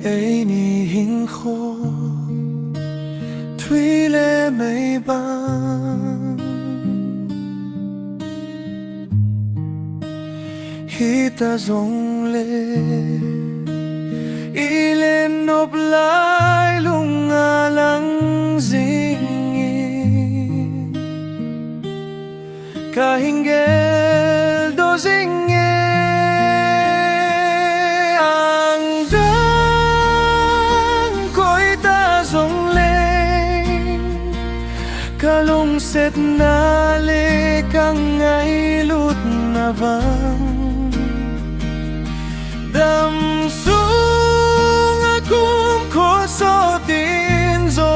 ấy ni hình khô thủy lệ mây băng hita dòng lệ y lên nộp lại lung nga lăng dinh cả hình ghel đô dinh ang đắng cõi ta dòng lên cả lung xét na lê càng ngày lút na vang đam xuống cũng khó so tin dòng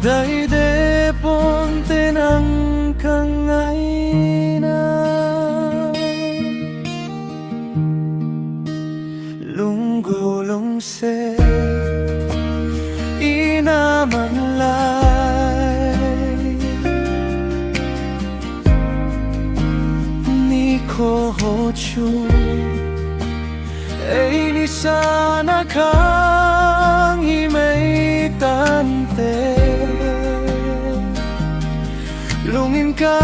đầy để bốn tên ang càng ngày na lung go lung se ina man lai ni ko ho chu ấy ni sana khang hi mây tan te lungin ka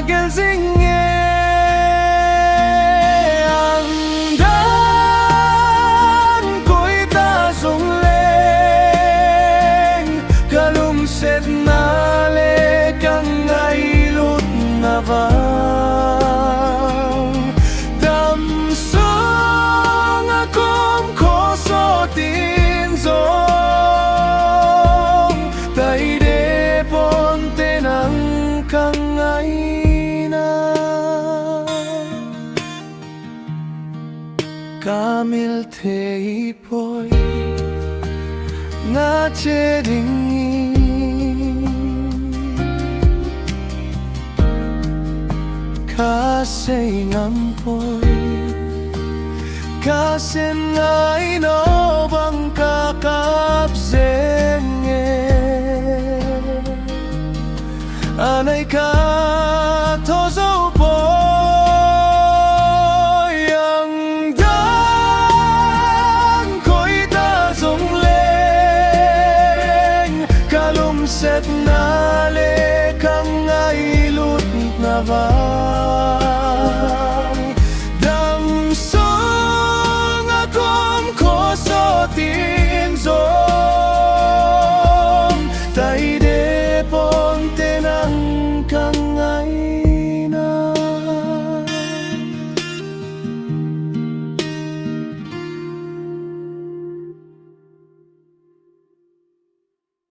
gel ding ang dan koi ta song leng ka lung set na le kang ngai lut na vang dam song akom ko so tin zong tai de pon te nang kang ngai na kamil te ipoi nga che ding ka say ngam poi ka sen ngai no bang ka kap sen anay ka